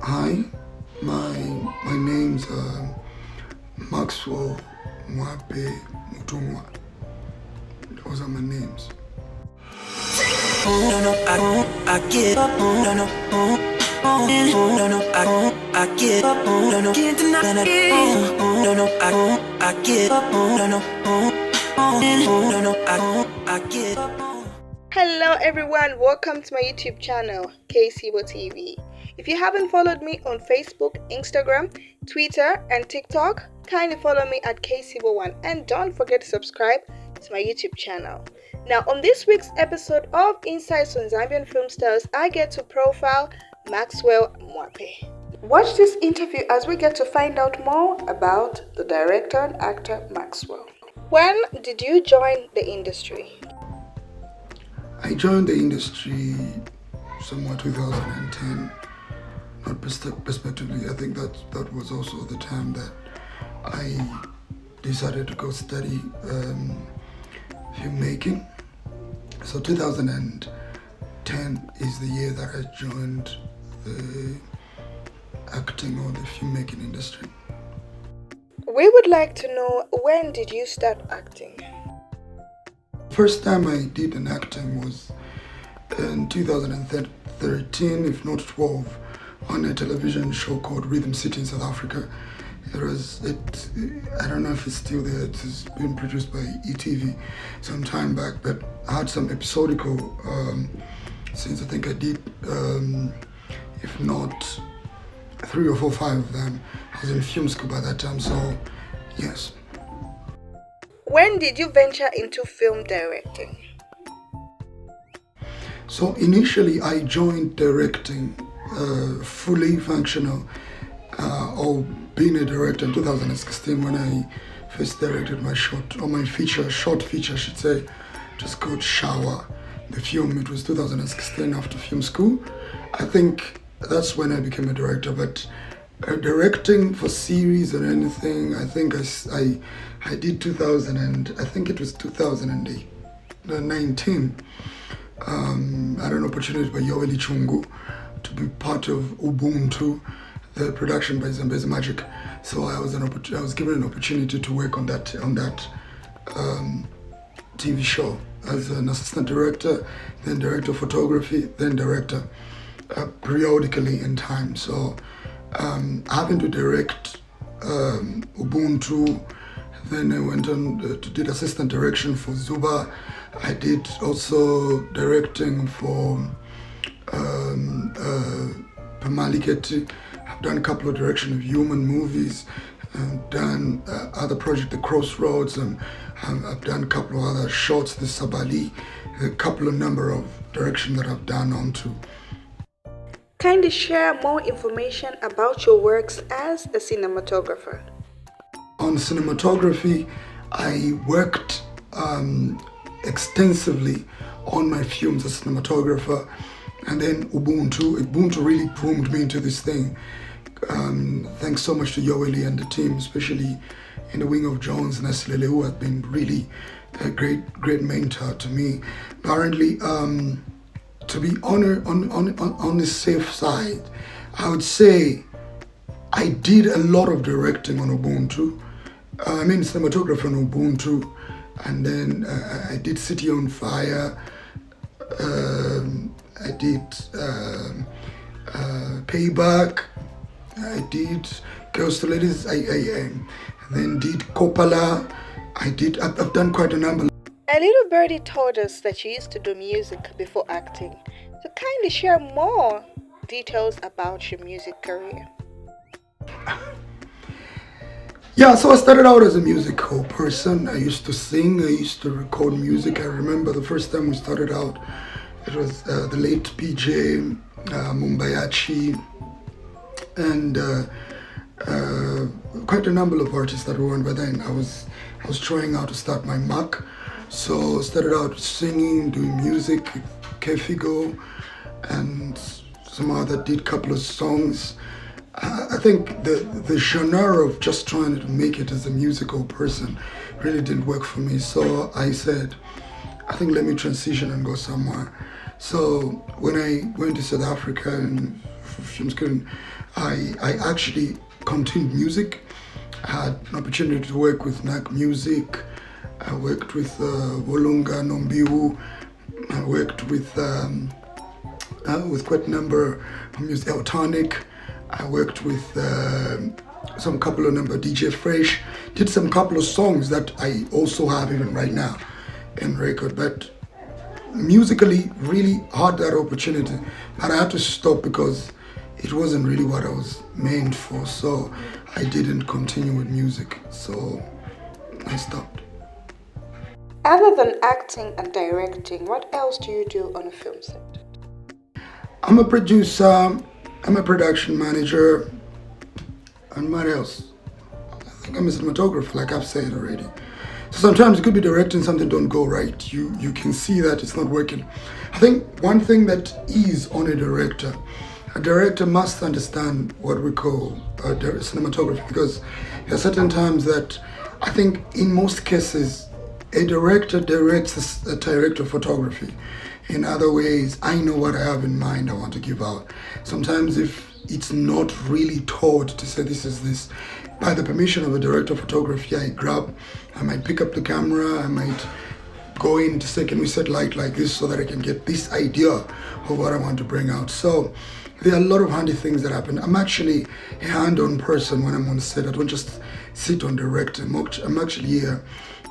Hi, my name's Maxwell, Mwape, Mutumwa. Those are my names. I get up, no, no, no, no, I get up, no, no, can't deny it, no, no, I get up, no, no, no, no, I get up. Hello everyone, welcome to my YouTube channel, KCibo TV. If you haven't followed me on Facebook, Instagram, Twitter and TikTok, kindly follow me at KCibo1 and don't forget to subscribe to my YouTube channel. Now on this week's episode of Insights on Zambian Film Stars, I get to profile Maxwell Mwape. Watch this interview as we get to find out more about the director and actor Maxwell. When did you join the industry? I joined the industry somewhat 2010. Not prospectively, I think that was also the time that I decided to go study filmmaking. So 2010 is the year that I joined the acting or the filmmaking industry. We would like to know, when did you start acting? First time I did an acting was in 2013, if not 12, on a television show called Rhythm City in South Africa. I don't know if it's still there. It's been produced by ETV some time back, but I had some episodical scenes. I think I did, if not 3 or 4, 5 of them. I was in film school by that time, so yes. When did you venture into film directing? So initially I joined directing fully functional or being a director in 2016 when I first directed my short feature I should say, just called Shower. The film, it was 2016 after film school. I think that's when I became a director, but directing for series or anything, I think I did 2000 and I think it was 2019. I had an opportunity by Yoweli Chungu to be part of Ubuntu, the production by Zambezi Magic. So I was given an opportunity to work on that TV show as an assistant director, then director of photography, then director periodically in time. So having to direct Ubuntu, then I went on to did assistant direction for Zuba. I did also directing for Pamaliketi. I've done a couple of direction of human movies, and done other project, The Crossroads, and I've done a couple of other shorts, The Sabali, a couple of number of direction that I've done onto. Kindly share more information about your works as a cinematographer. On cinematography, I worked extensively on my films as a cinematographer, and then Ubuntu really groomed me into this thing. Thanks so much to Yoweli and the team, especially in the wing of Jones and Asilele, who have been really a great mentor to me. Apparently, to be on the safe side, I would say I did a lot of directing on Ubuntu. Cinematography on Ubuntu, and then I did City on Fire. I did Payback. I did Girls to Ladies. I then did Coppola. I've done quite a number. A little birdie told us that you used to do music before acting. So kindly share more details about your music career. Yeah, so I started out as a musical person. I used to sing, I used to record music. I remember the first time we started out, it was the late PJ Mumbayachi, and quite a number of artists that were on by then. I was trying out to start my mark. So I started out singing, doing music, Kefigo, and some other did a couple of songs. I think the genre of just trying to make it as a musical person really didn't work for me. So I said, I think let me transition and go somewhere. So when I went to South Africa and film screen, I actually continued music. I had an opportunity to work with NAC Music. I worked with Wolunga Nombiu. I worked with quite a number of music, Eltonic. I worked with some couple of number DJ Fresh. Did some couple of songs that I also have even right now in record. But musically, really had that opportunity, but I had to stop because it wasn't really what I was meant for. So I didn't continue with music. So I stopped. Other than acting and directing, what else do you do on a film set? I'm a producer, I'm a production manager, and what else? I think I'm a cinematographer, like I've said already. So sometimes you could be directing something don't go right. You can see that it's not working. I think one thing that is on a director must understand what we call cinematography, because there are certain times that I think in most cases a director directs a director of photography. In other ways, I know what I have in mind I want to give out. Sometimes if it's not really taught to say this is this, by the permission of a director of photography, I might pick up the camera, I might go in to say, can we set light like this so that I can get this idea of what I want to bring out. So there are a lot of handy things that happen. I'm actually a hand-on person when I'm on set. I don't just sit on direct. I'm actually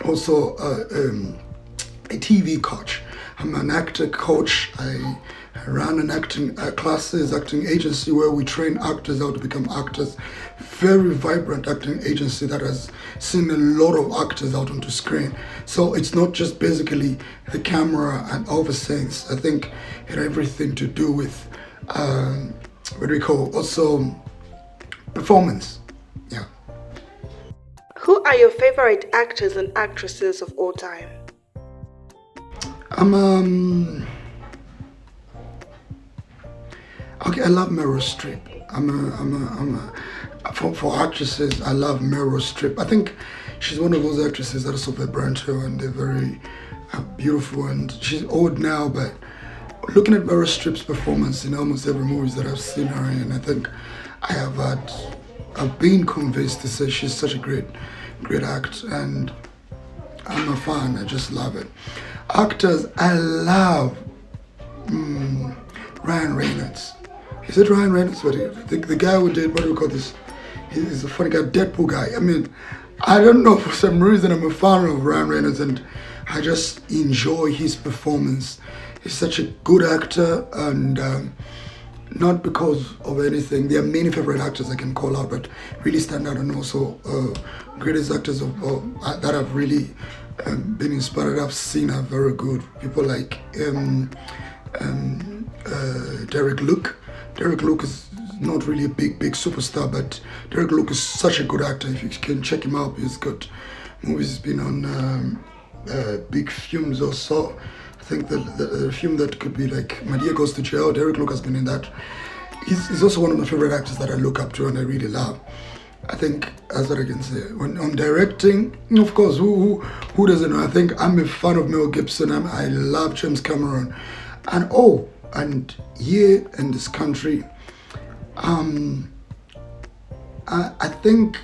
also a TV coach. I'm an actor coach. I run an acting classes, acting agency where we train actors how to become actors. Very vibrant acting agency that has seen a lot of actors out onto screen. So it's not just basically the camera and all the things. I think it had everything to do with what we call also performance. Yeah. Who are your favorite actors and actresses of all time? Okay, I love Meryl Streep. For actresses, I love Meryl Streep. I think she's one of those actresses that are so vibrant and they're very beautiful, and she's old now, but looking at Meryl Streep's performance in almost every movie that I've seen her in, I think I've been convinced to say she's such a great actor, and I'm a fan. I just love it. Actors, I love Ryan Reynolds. Is it Ryan Reynolds? The guy who did, what do we call this? He's a funny guy, Deadpool guy. I mean, I don't know, for some reason I'm a fan of Ryan Reynolds and I just enjoy his performance. He's such a good actor, and not because of anything. There are many favorite actors I can call out, but really stand out, and also greatest actors that I've really been inspired. I've seen are very good. People like Derek Luke. Derek Luke is not really a big superstar, but Derek Luke is such a good actor. If you can check him out, he's got movies. He's been on big films also. I think the film that could be like Madea Goes to Jail, Derek Luke has been in that. He's also one of my favorite actors that I look up to and I really love. I think that's what I can say. When on directing, of course, who doesn't know? I think I'm a fan of Mel Gibson. I love James Cameron, and here in this country, I think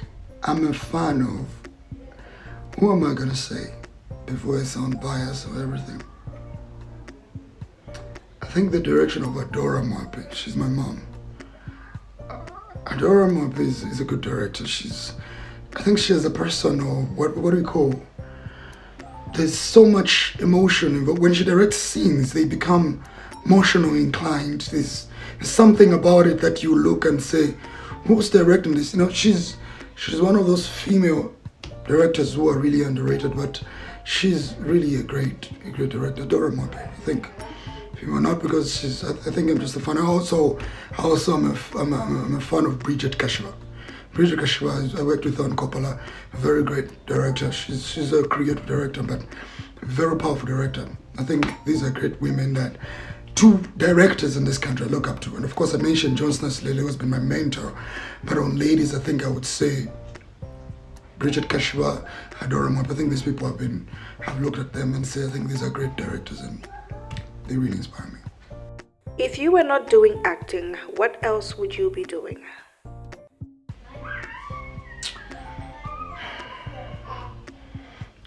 I'm a fan of, who am I gonna say before I sound biased or everything? I think the direction of Adora Mwape. She's my mom. Adora Mwape is a good director. I think she has a person, or what do we call? There's so much emotion, but when she directs scenes, they become emotional inclined. There's something about it that you look and say, who's directing this? You know, she's one of those female directors who are really underrated, but she's really a great director. Adora Mwape, I think. Not because I think I'm just a fan. I also am a fan of Bridget Kashiwa. Bridget Kashiwa, I worked with her on Coppola, a very great director. She's a creative director, but a very powerful director. I think these are great women that two directors in this country I look up to. And of course I mentioned Johnson Lele, who's been my mentor. But on ladies, I think I would say Bridget Kashiwa, Adora Mwape. I think these people have looked at them and say, I think these are great directors, and they really inspire me. If you were not doing acting, what else would you be doing?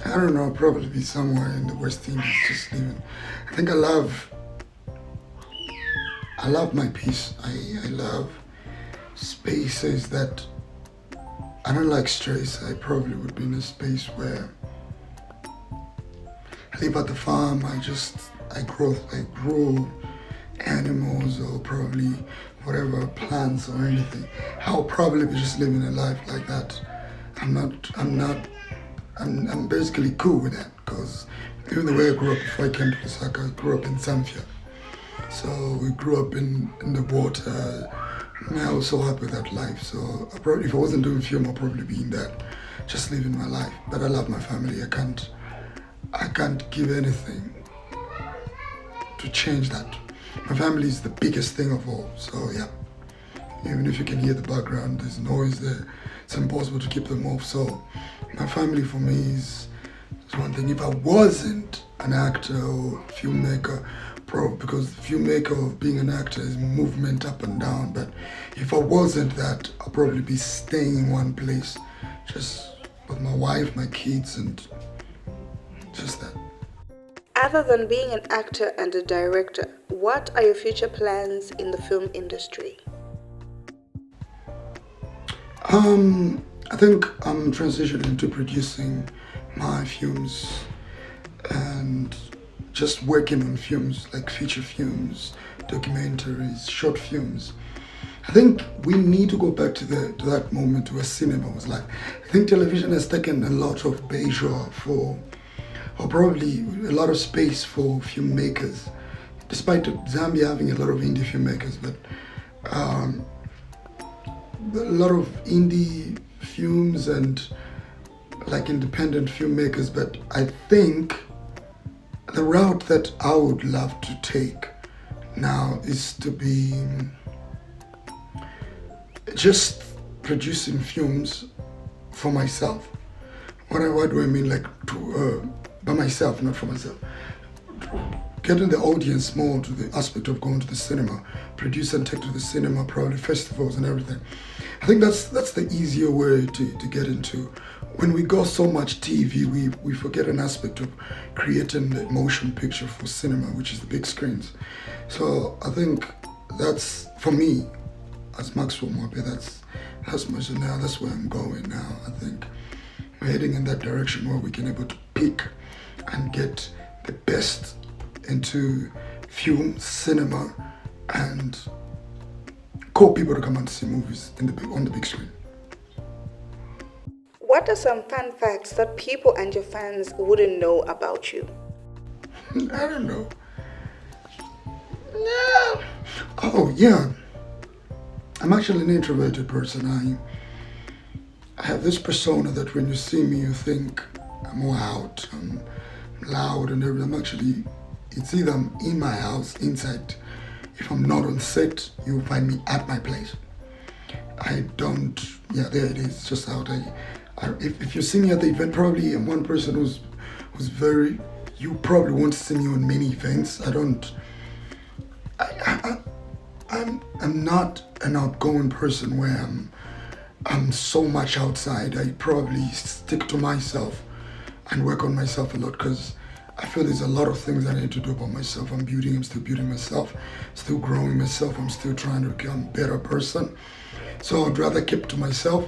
I don't know, probably be somewhere in the West Indies, just living. I think I love my peace. I love spaces that I don't like stress. I probably would be in a space where I live at the farm. I grow animals or probably whatever plants or anything. I'll probably be just living a life like that. I'm basically cool with that because even the way I grew up before I came to Lusaka, I grew up in Zambia. So we grew up in the water. I was so happy with that life. So if I wasn't doing film, I'd probably be in that, just living my life. But I love my family. I can't give anything to change that. My family is the biggest thing of all. So yeah, even if you can hear the background, there's noise there. It's impossible to keep them off. So my family for me is one thing. If I wasn't an actor or filmmaker, because the filmmaker of being an actor is movement up and down, but if I wasn't that, I'll probably be staying in one place, just with my wife, my kids, and just that. Other than being an actor and a director, what are your future plans in the film industry? I think I'm transitioning to producing my films and just working on films like feature films, documentaries, short films. I think we need to go back to that moment where cinema was like. I think television has taken a lot of bourgeois or probably a lot of space for filmmakers, despite Zambia having a lot of indie filmmakers, but a lot of indie films and like independent filmmakers. But I think the route that I would love to take now is to be just producing films for myself. What do I mean? Like by myself, not for myself. Getting the audience more to the aspect of going to the cinema, produce and take to the cinema, probably festivals and everything. I think that's the easier way to get into. When we go so much TV, we forget an aspect of creating the motion picture for cinema, which is the big screens. So I think that's, for me, as Maxwell Mwape, that's much now, that's where I'm going now. I think we're heading in that direction where we can able to pick and get the best into film, cinema, and call people to come and see movies on the big screen. What are some fun facts that people and your fans wouldn't know about you? I don't know. Yeah. Oh yeah. I'm actually an introverted person. I have this persona that when you see me, you think I'm loud, I'm loud and everything. It's either I'm in my house, inside. If I'm not on set, you'll find me at my place. There it is, just out there. If you see me at the event, probably I'm one person who's very, you probably won't see me on many events. I'm not an outgoing person where I'm so much outside. I probably stick to myself and work on myself a lot because I feel there's a lot of things I need to do about myself. I'm still building myself, still growing myself. I'm still trying to become a better person. So I'd rather keep to myself.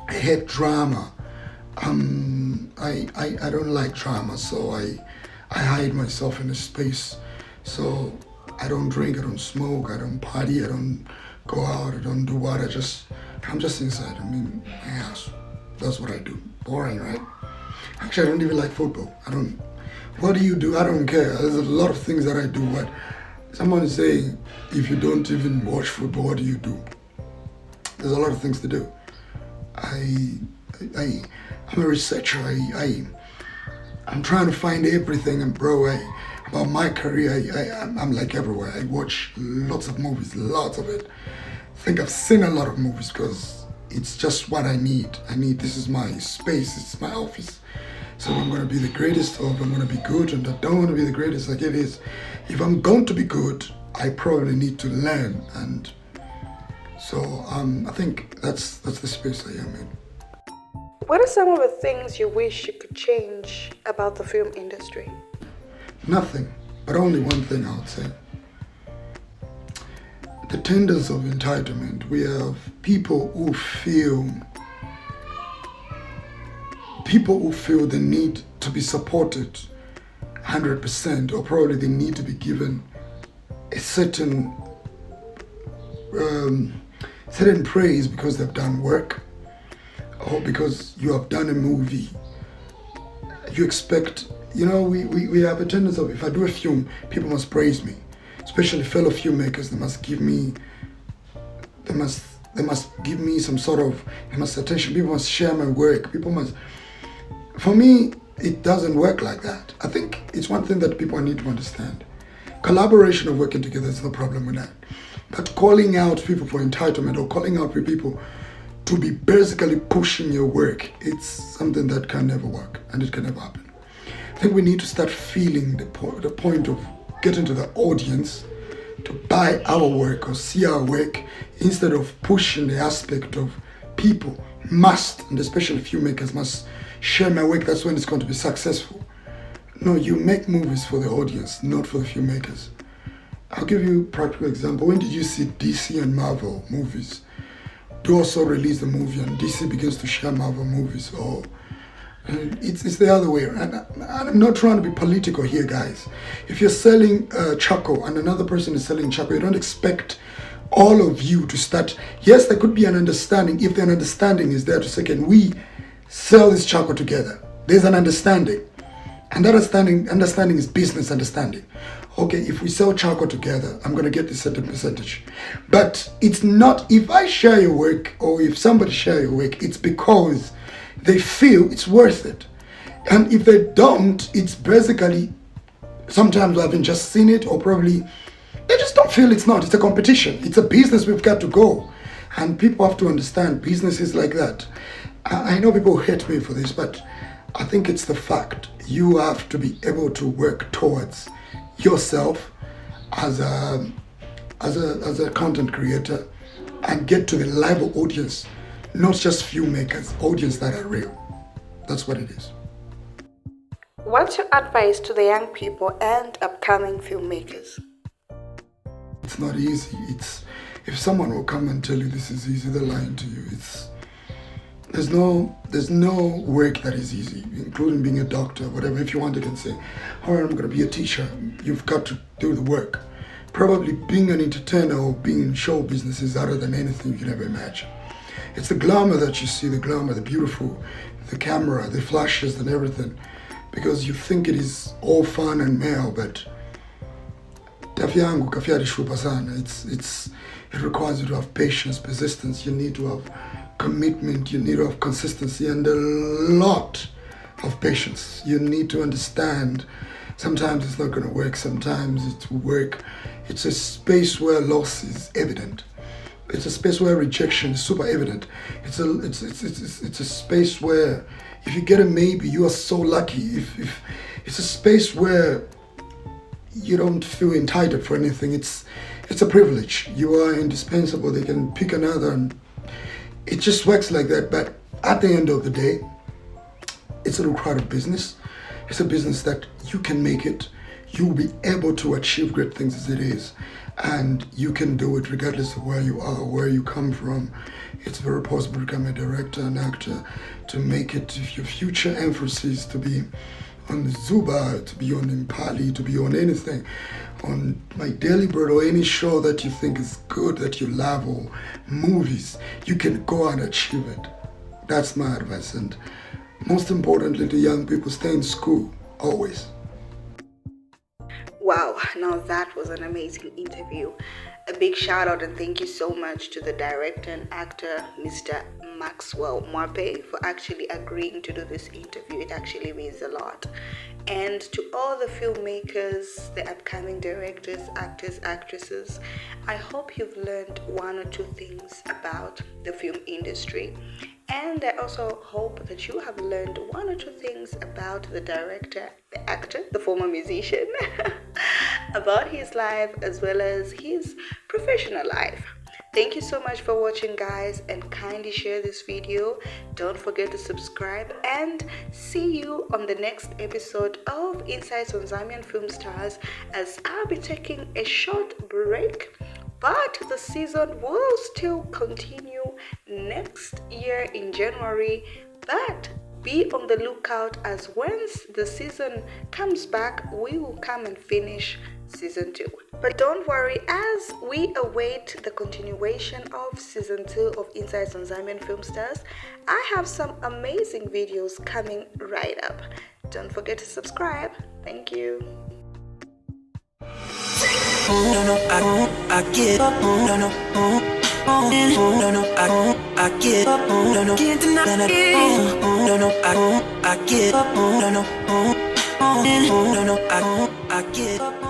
I hate drama. I don't like drama, so I hide myself in a space. So I don't drink, I don't smoke, I don't party, I don't go out, I don't do what. I'm just inside. I mean, my house. That's what I do. Boring, right? Actually, I don't even like football. What do you do? I don't care. There's a lot of things that I do. What someone is saying, if you don't even watch football, what do you do? There's a lot of things to do. I'm a researcher. I'm trying to find everything, and bro, about my career, I'm like everywhere. I watch lots of movies, lots of it. I think I've seen a lot of movies because it's just what I need. This is my space, it's my office. So I'm going to be the greatest, or if I'm going to be good, and I don't want to be the greatest like it is. If I'm going to be good, I probably need to learn. And so I think that's the space I am in. What are some of the things you wish you could change about the film industry? Nothing, but only one thing I would say. The tendency of entitlement. We have people who feel the need to be supported 100%, or probably they need to be given a certain praise because they've done work, or because you have done a movie. You expect, we have a tendency of, if I do a film, people must praise me, especially fellow filmmakers. They must give me some sort of, attention. People must share my work. For me, it doesn't work like that. I think it's one thing that people need to understand. Collaboration of working together is no problem with that. But calling out people for entitlement, or calling out for people to be basically pushing your work, it's something that can never work, and it can never happen. I think we need to start feeling the point of getting to the audience to buy our work or see our work, instead of pushing the aspect of people must, and especially filmmakers, must share my work. That's when it's going to be successful. No, you make movies for the audience, not for the filmmakers. I'll give you a practical example. When did you see DC and Marvel movies? They also release the movie and DC begins to share Marvel movies, or it's the other way around. And I'm not trying to be political here, guys. If you're selling charcoal and another person is selling charcoal, you don't expect all of you to start. Yes, there could be an understanding. If the understanding is there to say, can we sell this charcoal together? There's an understanding. And that understanding is business understanding. Okay, if we sell charcoal together, I'm going to get this certain percentage. But it's not, if I share your work, or if somebody share your work, it's because they feel it's worth it. And if they don't, it's basically, sometimes I haven't just seen it, or probably they just don't feel it's not. It's a competition. It's a business, we've got to go. And people have to understand business is like that. I know people hate me for this, but I think it's the fact. You have to be able to work towards yourself as a content creator, and get to the live audience, not just filmmakers, audience that are real. That's what it is. What's your advice to the young people and upcoming filmmakers? It's not easy. If someone will come and tell you this is easy, they're lying to you. There's no work that is easy, including being a doctor, whatever. If you want, you can say, all right, I'm going to be a teacher. You've got to do the work. Probably being an entertainer or being in show business is harder than anything you can ever imagine. It's the glamour that you see, the glamour, the beautiful, the camera, the flashes and everything, because you think it is all fun and male, but it requires you to have patience, persistence. You need to have commitment, you need to have consistency, and a lot of patience. You need to understand sometimes it's not going to work, sometimes it will work. It's a space where loss is evident. It's a space where rejection is super evident. It's a space where if you get a maybe, you are so lucky. If it's a space where you don't feel entitled for anything. It's a privilege. You are indispensable. They can pick another, and it just works like that. But at the end of the day, it's a lucrative business. It's a business that you can make it. You'll be able to achieve great things as it is. And you can do it regardless of where you are, where you come from. It's very possible to become a director, an actor, to make it your future emphasis to be on the Zuba, to be on Impali, to be on anything, on My Daily Bird or any show that you think is good, that you love, or movies. You can go and achieve it. That's my advice. And most importantly to young people, stay in school, always. Wow, now that was an amazing interview. A big shout out and thank you so much to the director and actor, Mr. Maxwell Mwape, for actually agreeing to do this interview. It actually means a lot. And to all the filmmakers, the upcoming directors, actors, actresses, I hope you've learned one or two things about the film industry. And I also hope that you have learned one or two things about the director, the actor, the former musician. about his life as well as his professional life. Thank you so much for watching, guys, and kindly share this video. Don't forget to subscribe, and see you on the next episode of Insights on Zambian Film Stars, as I'll be taking a short break, but the season will still continue next year in January. But be on the lookout, as once the season comes back, we will come and finish season 2. But don't worry, as we await the continuation of season 2 of Insights on Zambian Film Stars, I have some amazing videos coming right up. Don't forget to subscribe. Thank you. No, no, I get up. No, no, no, no, I get up. No, no, can't deny it. No, no, I get up. No, no, no, no, I get up.